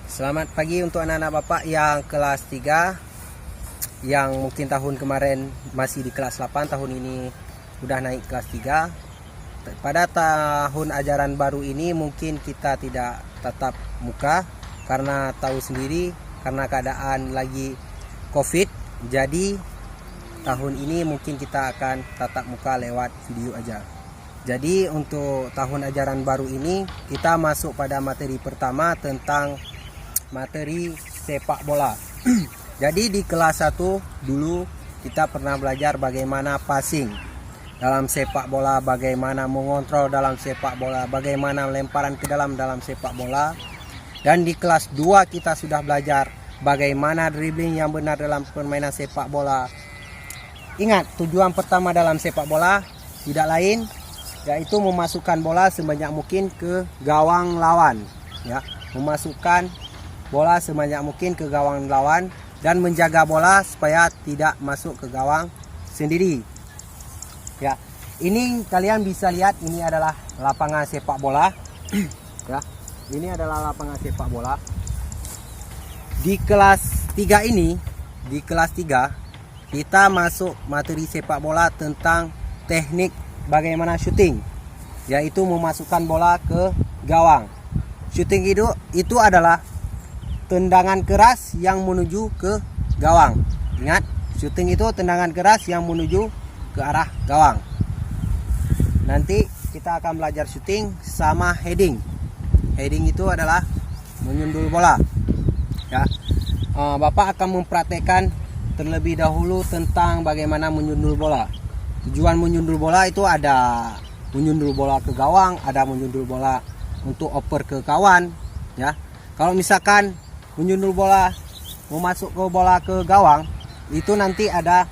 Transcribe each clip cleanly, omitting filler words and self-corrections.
Selamat pagi untuk anak-anak Bapak yang kelas 3, yang mungkin tahun kemarin masih di kelas 8, tahun ini udah naik kelas 3. Pada tahun ajaran baru ini mungkin kita tidak tatap muka karena tahu sendiri, karena keadaan lagi COVID. Jadi tahun ini mungkin kita akan tatap muka lewat video aja. Jadi untuk tahun ajaran baru ini kita masuk pada materi pertama tentang materi sepak bola. Jadi di kelas 1 dulu kita pernah belajar bagaimana passing dalam sepak bola, bagaimana mengontrol dalam sepak bola, bagaimana lemparan ke dalam sepak bola. Dan di kelas 2 kita sudah belajar bagaimana dribbling yang benar dalam permainan sepak bola. Ingat, tujuan pertama dalam sepak bola tidak lain yaitu memasukkan bola sebanyak mungkin ke gawang lawan, ya. Memasukkan bola sebanyak mungkin ke gawang lawan dan menjaga bola supaya tidak masuk ke gawang sendiri. Ya, ini kalian bisa lihat, ini adalah lapangan sepak bola. Ya, ini adalah lapangan sepak bola. Di kelas 3 ini, di kelas 3 kita masuk materi sepak bola tentang teknik bagaimana syuting, yaitu memasukkan bola ke gawang. Syuting itu adalah tendangan keras yang menuju ke gawang. Ingat, syuting itu tendangan keras yang menuju ke arah gawang. Nanti kita akan belajar syuting sama heading. Heading itu adalah menyundul bola. Ya, Bapak akan mempraktekkan terlebih dahulu tentang bagaimana menyundul bola. Tujuan menyundul bola itu ada menyundul bola ke gawang, ada menyundul bola untuk oper ke kawan, ya. Kalau misalkan menyundul bola mau masuk ke bola ke gawang, itu nanti ada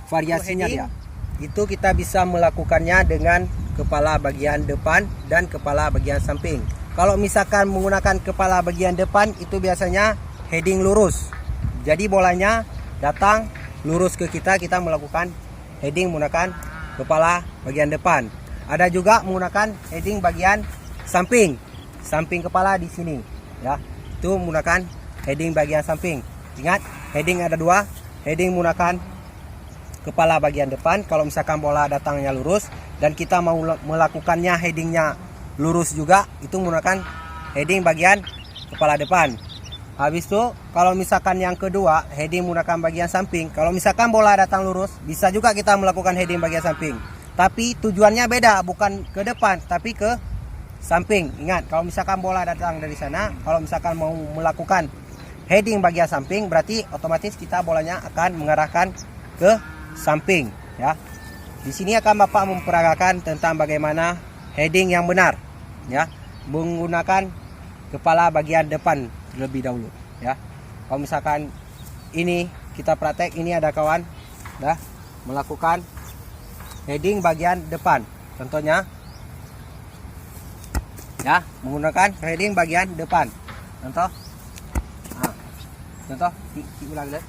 variasinya dia. Itu kita bisa melakukannya dengan kepala bagian depan dan kepala bagian samping. Kalau misalkan menggunakan kepala bagian depan itu biasanya heading lurus. Jadi bolanya datang lurus ke kita melakukan heading menggunakan kepala bagian depan. Ada juga menggunakan heading bagian samping. Samping kepala di sini, ya. Itu menggunakan heading bagian samping. Ingat, heading ada dua. Heading menggunakan kepala bagian depan kalau misalkan bola datangnya lurus, dan kita mau melakukannya headingnya lurus juga, itu menggunakan heading bagian kepala depan. Habis itu kalau misalkan yang kedua, heading menggunakan bagian samping. Kalau misalkan bola datang lurus, bisa juga kita melakukan heading bagian samping. Tapi tujuannya beda, bukan ke depan, tapi ke samping. Ingat, kalau misalkan bola datang dari sana, kalau misalkan mau melakukan heading bagian samping, berarti otomatis kita bolanya akan mengarahkan ke samping, ya. Di sini akan Bapak memperagakan tentang bagaimana heading yang benar, ya, menggunakan kepala bagian depan terlebih dahulu, ya. Kalau misalkan ini kita praktek, ini ada kawan dah melakukan heading bagian depan, contohnya, ya, menggunakan heading bagian depan, contoh, contoh, ulang dulu,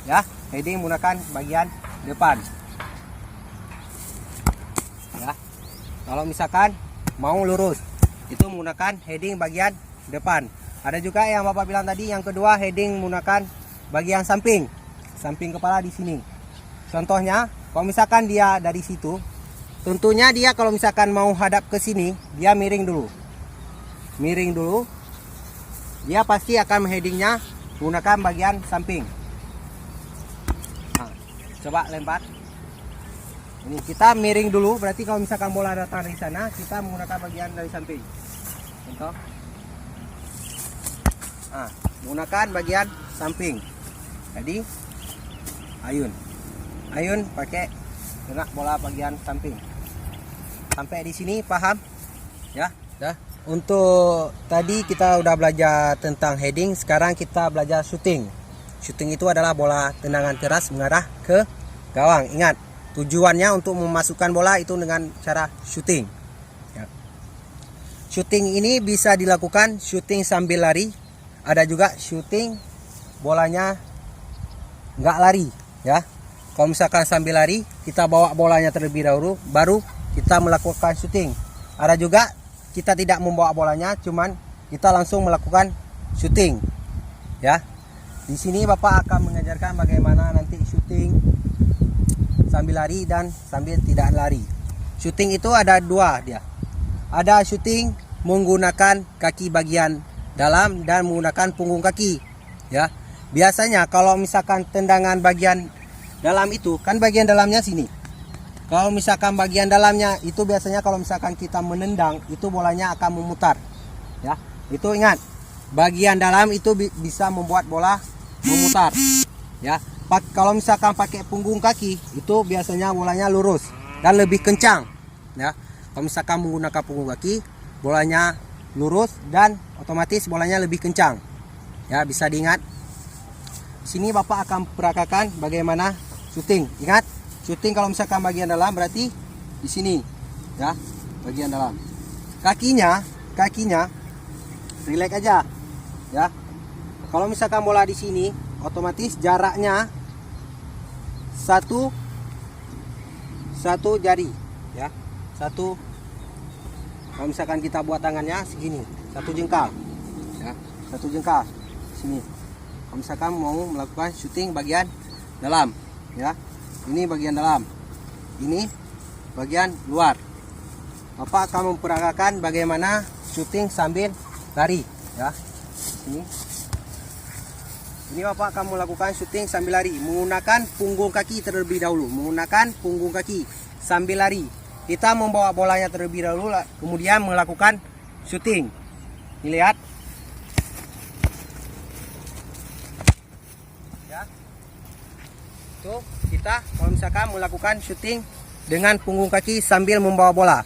ya, heading menggunakan bagian depan, ya. Kalau misalkan mau lurus, itu menggunakan heading bagian depan. Ada juga yang Bapak bilang tadi, yang kedua heading menggunakan bagian samping, samping kepala di sini. Contohnya, kalau misalkan dia dari situ, tentunya dia kalau misalkan mau hadap ke sini, dia miring dulu. Miring dulu. Dia pasti akan headingnya menggunakan bagian samping. Nah, coba lempar. Ini kita miring dulu, berarti kalau misalkan bola datang dari sana, kita menggunakan bagian dari samping. Contoh. Nah, menggunakan bagian samping. Jadi ayun. Ayun pakai kena bola bagian samping. Sampai di sini paham? Ya, dah. Untuk tadi kita udah belajar tentang heading, sekarang kita belajar shooting. Shooting itu adalah bola tendangan keras mengarah ke gawang. Ingat, tujuannya untuk memasukkan bola itu dengan cara shooting, ya. Shooting ini bisa dilakukan shooting sambil lari. Ada juga shooting bolanya nggak lari, ya. Kalau misalkan sambil lari, kita bawa bolanya terlebih dahulu, baru kita melakukan shooting. Ada juga kita tidak membawa bolanya, cuman kita langsung melakukan syuting. Ya. Di sini Bapak akan mengajarkan bagaimana nanti syuting sambil lari dan sambil tidak lari. Syuting itu ada dua dia. Ada syuting menggunakan kaki bagian dalam dan menggunakan punggung kaki. Ya. Biasanya kalau misalkan tendangan bagian dalam itu kan bagian dalamnya sini. Kalau misalkan bagian dalamnya itu biasanya kalau misalkan kita menendang itu bolanya akan memutar. Ya. Itu ingat, bagian dalam itu bisa membuat bola memutar. Ya. Kalau misalkan pakai punggung kaki itu biasanya bolanya lurus dan lebih kencang. Ya. Kalau misalkan menggunakan punggung kaki, bolanya lurus dan otomatis bolanya lebih kencang. Ya, bisa diingat. Di sini Bapak akan peragakan bagaimana syuting. Ingat, syuting kalau misalkan bagian dalam berarti di sini. Ya, bagian dalam. Kakinya relax aja. Ya. Kalau misalkan bola di sini, otomatis jaraknya satu jari. Ya. Satu, kalau misalkan kita buat tangannya segini, satu jengkal, ya, satu jengkal sini. Kalau misalkan mau melakukan syuting bagian dalam, ya, ini bagian dalam, ini bagian luar. Bapak akan memperagakan bagaimana syuting sambil lari, ya. Ini Bapak akan melakukan syuting sambil lari menggunakan punggung kaki terlebih dahulu, menggunakan punggung kaki sambil lari. Kita membawa bolanya terlebih dahulu, kemudian melakukan syuting. Dilihat. Ya. Tuh, kita kalau misalkan melakukan syuting dengan punggung kaki sambil membawa bola,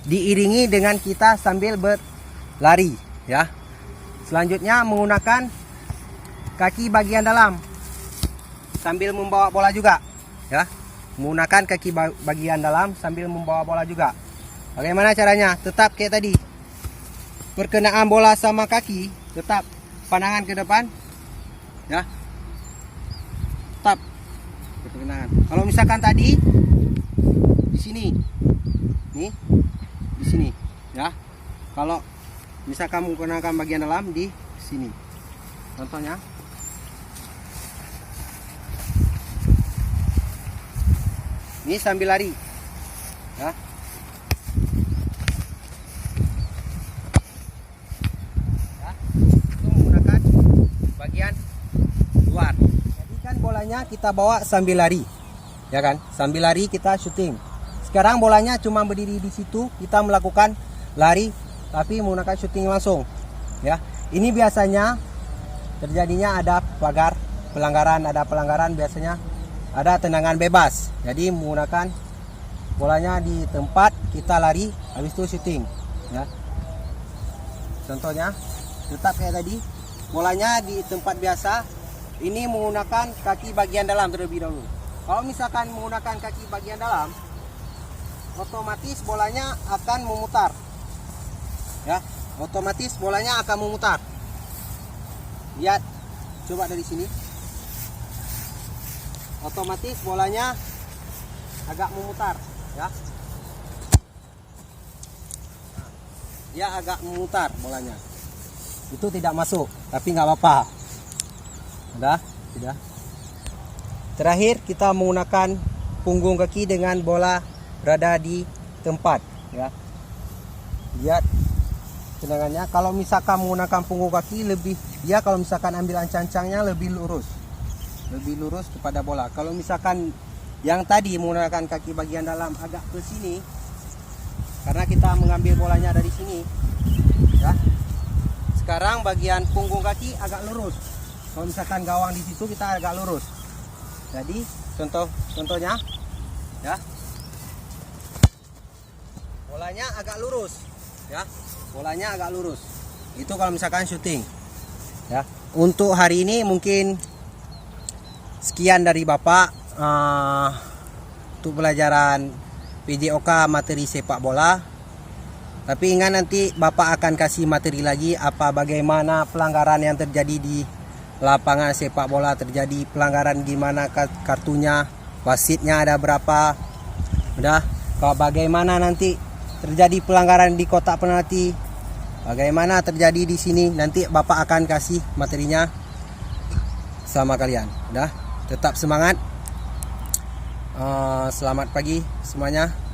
diiringi dengan kita sambil berlari, ya. Selanjutnya menggunakan kaki bagian dalam sambil membawa bola juga, ya. Menggunakan kaki bagian dalam sambil membawa bola juga. Bagaimana caranya? Tetap kayak tadi. Perkenaan bola sama kaki, tetap pandangan ke depan. Ya. Tetap perkenaan. Kalau misalkan tadi di sini. Nih, di sini, ya. Kalau misalkan menggunakan bagian dalam di sini. Contohnya ini sambil lari, ya. Ya, itu menggunakan bagian luar. Jadi kan bolanya kita bawa sambil lari, ya kan? Sambil lari kita syuting. Sekarang bolanya cuma berdiri di situ, kita melakukan lari, tapi menggunakan syuting langsung, ya. Ini biasanya terjadinya ada pelanggaran biasanya. Ada tendangan bebas, jadi menggunakan bolanya di tempat kita lari, habis itu syuting, ya. Contohnya tetap kayak tadi, bolanya di tempat biasa, ini menggunakan kaki bagian dalam terlebih dahulu. Kalau misalkan menggunakan kaki bagian dalam, otomatis bolanya akan memutar, ya. Otomatis bolanya akan memutar. Lihat, coba dari sini. Otomatis bolanya agak memutar, ya. Nah, dia agak memutar bolanya. Itu tidak masuk, tapi nggak apa-apa. Udah, tidak. Terakhir kita menggunakan punggung kaki dengan bola berada di tempat, ya. Lihat tendangannya. Kalau misalkan menggunakan punggung kaki lebih, dia kalau misalkan ambil ancang-ancangnya lebih lurus kepada bola. Kalau misalkan yang tadi menggunakan kaki bagian dalam agak ke sini, karena kita mengambil bolanya dari sini, ya. Sekarang bagian punggung kaki agak lurus. Kalau misalkan gawang di situ kita agak lurus. Jadi contohnya, ya, bolanya agak lurus, ya. Bolanya agak lurus. Itu kalau misalkan syuting, ya. Untuk hari ini mungkin sekian dari Bapak untuk pelajaran PJOK materi sepak bola. Tapi ingat, nanti Bapak akan kasih materi lagi bagaimana pelanggaran yang terjadi di lapangan sepak bola, terjadi pelanggaran gimana kartunya, wasitnya ada berapa. Udah, kalau bagaimana nanti terjadi pelanggaran di kotak penalti, bagaimana terjadi di sini, nanti Bapak akan kasih materinya sama kalian. Udah, tetap semangat. Selamat pagi semuanya.